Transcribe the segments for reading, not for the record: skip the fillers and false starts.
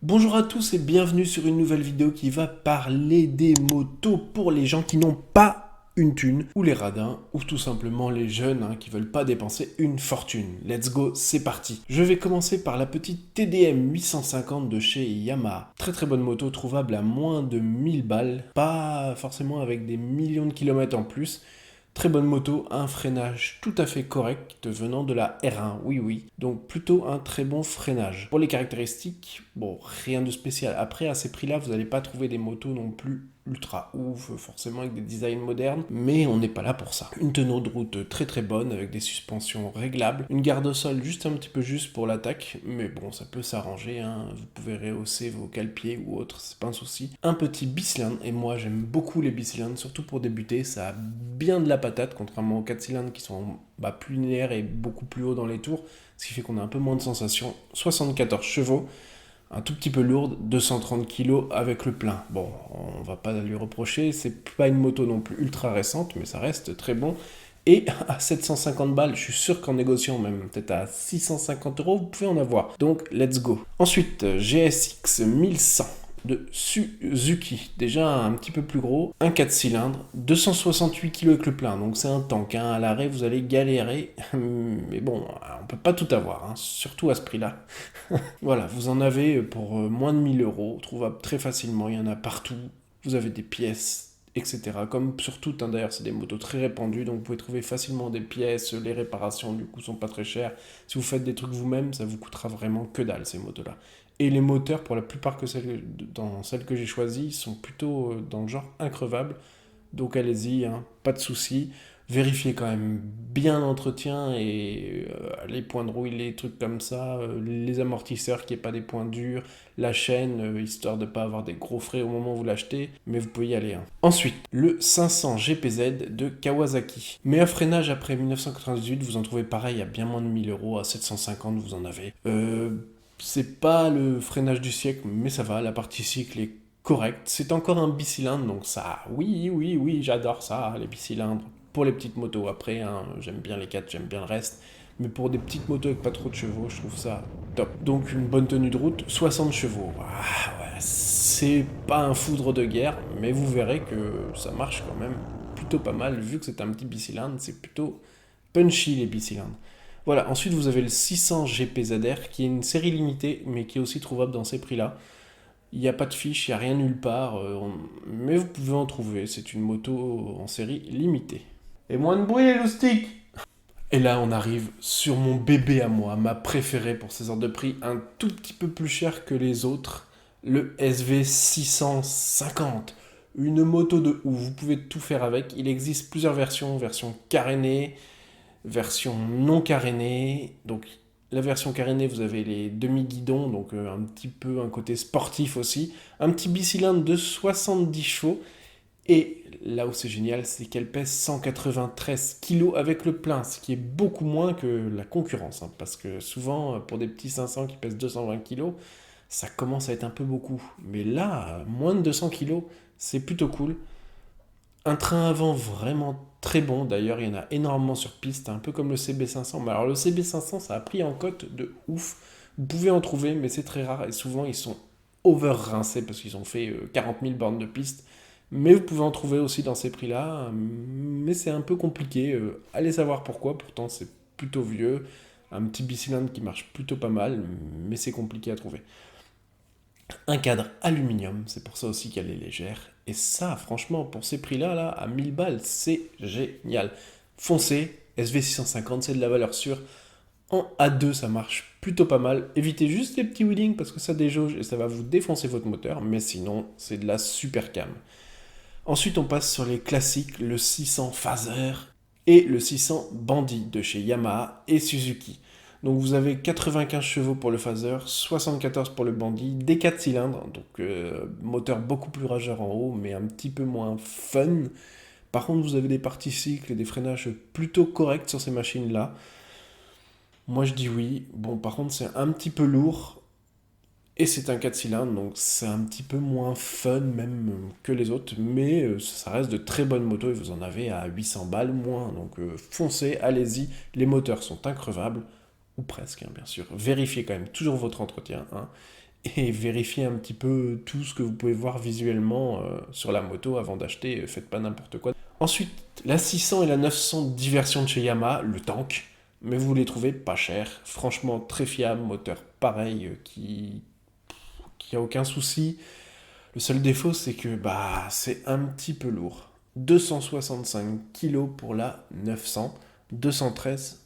Bonjour à tous et bienvenue sur une nouvelle vidéo qui va parler des motos pour les gens qui n'ont pas une thune, ou les radins, ou tout simplement les jeunes qui veulent pas dépenser une fortune. Let's go, c'est parti. Je vais commencer par la petite TDM 850 de chez Yamaha. Très bonne moto, trouvable à moins de 1000 balles, pas forcément avec des millions de kilomètres en plus. Très bonne moto, un freinage tout à fait correct venant de la R1, oui. Donc plutôt un très bon freinage. Pour les caractéristiques, bon, rien de spécial. Après, à ces prix-là, vous n'allez pas trouver des motos non plus ultra ouf, forcément avec des designs modernes, mais on n'est pas là pour ça. Une tenue de route très bonne, avec des suspensions réglables, une garde au sol juste un petit peu juste pour l'attaque, mais bon, ça peut s'arranger, vous pouvez rehausser vos cale-pieds ou autre, c'est pas un souci. Un petit bicylindre, et moi j'aime beaucoup les bicylindres, surtout pour débuter, ça a bien de la patate, contrairement aux 4 cylindres qui sont plus linéaires et beaucoup plus hauts dans les tours, ce qui fait qu'on a un peu moins de sensations. 74 chevaux, un tout petit peu lourde, 230 kg avec le plein. Bon, on va pas lui reprocher, c'est pas une moto non plus ultra récente, mais ça reste très bon. Et à 750 balles, je suis sûr qu'en négociant, même peut-être à 650 euros, vous pouvez en avoir. Donc, let's go. Ensuite, GSX 1100 de Suzuki, déjà un petit peu plus gros, un 4 cylindres, 268 kg avec le plein, donc c'est un tank, à l'arrêt vous allez galérer, mais bon, on peut pas tout avoir, surtout à ce prix-là. Voilà, vous en avez pour moins de 1000 euros, trouvable très facilement, il y en a partout, vous avez des pièces, etc. Comme sur toutes, d'ailleurs, c'est des motos très répandues, donc vous pouvez trouver facilement des pièces, les réparations du coup sont pas très chères. Si vous faites des trucs vous-même, ça vous coûtera vraiment que dalle ces motos-là. Et les moteurs, pour la plupart dans celles que j'ai choisies, sont plutôt dans le genre increvable. Donc allez-y, pas de soucis. Vérifiez quand même bien l'entretien et les points de rouille, les trucs comme ça, les amortisseurs, qu'il n'y ait pas des points durs, la chaîne, histoire de ne pas avoir des gros frais au moment où vous l'achetez, mais vous pouvez y aller. Ensuite, le 500 GPZ de Kawasaki. Meilleur freinage après 1998, vous en trouvez pareil à bien moins de 1000 euros, à 750 vous en avez. C'est pas le freinage du siècle, mais ça va, la partie cycle est correcte. C'est encore un bicylindre, donc ça, oui, j'adore ça, les bicylindres. Pour les petites motos, après, j'aime bien les 4, j'aime bien le reste. Mais pour des petites motos avec pas trop de chevaux, je trouve ça top. Donc une bonne tenue de route, 60 chevaux. Ouais, c'est pas un foudre de guerre, mais vous verrez que ça marche quand même plutôt pas mal, vu que c'est un petit bicylindre, c'est plutôt punchy les bicylindres. Voilà, ensuite vous avez le 600 GPZR qui est une série limitée mais qui est aussi trouvable dans ces prix-là. Il n'y a pas de fiche, il n'y a rien nulle part, mais vous pouvez en trouver. C'est une moto en série limitée. Et moins de bruit les loustiques. Et là on arrive sur mon bébé à moi, ma préférée pour ces ordres de prix, un tout petit peu plus cher que les autres, le SV 650. Une moto de ouf, vous pouvez tout faire avec. Il existe plusieurs versions, version carénée, version non carénée. Donc la version carénée, vous avez les demi-guidons, donc un petit peu un côté sportif aussi. Un petit bicylindre de 70 chevaux. Et là où c'est génial, c'est qu'elle pèse 193 kg avec le plein, ce qui est beaucoup moins que la concurrence. Parce que souvent, pour des petits 500 qui pèsent 220 kg, ça commence à être un peu beaucoup. Mais là, moins de 200 kg, c'est plutôt cool. Un train avant vraiment très bon, d'ailleurs il y en a énormément sur piste, un peu comme le CB500. Mais alors le CB500 ça a pris en cote de ouf. Vous pouvez en trouver mais c'est très rare et souvent ils sont over rincés parce qu'ils ont fait 40 000 bornes de piste. Mais vous pouvez en trouver aussi dans ces prix-là, mais c'est un peu compliqué. Allez savoir pourquoi, pourtant c'est plutôt vieux. Un petit bicylindre qui marche plutôt pas mal, mais c'est compliqué à trouver. Un cadre aluminium, c'est pour ça aussi qu'elle est légère. Et ça, franchement, pour ces prix-là, là, à 1000 balles, c'est génial. Foncez, SV650, c'est de la valeur sûre. En A2, ça marche plutôt pas mal. Évitez juste les petits wheelings parce que ça déjauge et ça va vous défoncer votre moteur. Mais sinon, c'est de la super cam. Ensuite, on passe sur les classiques, le 600 Phaser et le 600 Bandit de chez Yamaha et Suzuki. Donc vous avez 95 chevaux pour le Phaser, 74 pour le Bandit, des 4 cylindres, donc moteur beaucoup plus rageur en haut, mais un petit peu moins fun. Par contre, vous avez des parties cycles et des freinages plutôt corrects sur ces machines-là. Moi, je dis oui. Bon, par contre, c'est un petit peu lourd. Et c'est un 4 cylindres, donc c'est un petit peu moins fun même que les autres, mais ça reste de très bonnes motos et vous en avez à 800 balles moins. Donc foncez, allez-y, les moteurs sont increvables, ou presque bien sûr. Vérifiez quand même toujours votre entretien. et vérifiez un petit peu tout ce que vous pouvez voir visuellement sur la moto avant d'acheter, faites pas n'importe quoi. Ensuite, la 600 et la 900, diversion de chez Yamaha, le tank, mais vous les trouvez pas chers, franchement très fiable, moteur pareil, qui a aucun souci. Le seul défaut, c'est que c'est un petit peu lourd. 265 kg pour la 900, 213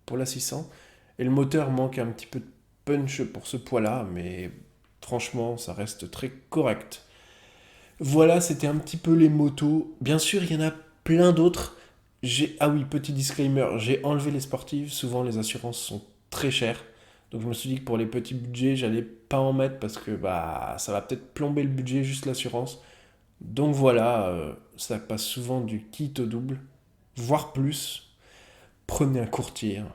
pour la 600, et le moteur manque un petit peu de punch pour ce poids-là, mais franchement, ça reste très correct. Voilà, c'était un petit peu les motos. Bien sûr, il y en a plein d'autres. Ah oui, petit disclaimer, j'ai enlevé les sportives. Souvent, les assurances sont très chères. Donc, je me suis dit que pour les petits budgets, j'allais pas en mettre parce que ça va peut-être plomber le budget, juste l'assurance. Donc voilà, ça passe souvent du kit au double, voire plus. Prenez un courtier, hein.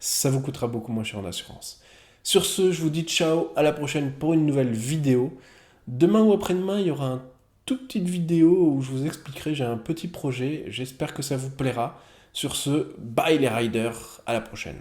Ça vous coûtera beaucoup moins cher en assurance. Sur ce, je vous dis ciao, à la prochaine pour une nouvelle vidéo. Demain ou après-demain, il y aura une toute petite vidéo où je vous expliquerai, j'ai un petit projet, j'espère que ça vous plaira. Sur ce, bye les riders, à la prochaine.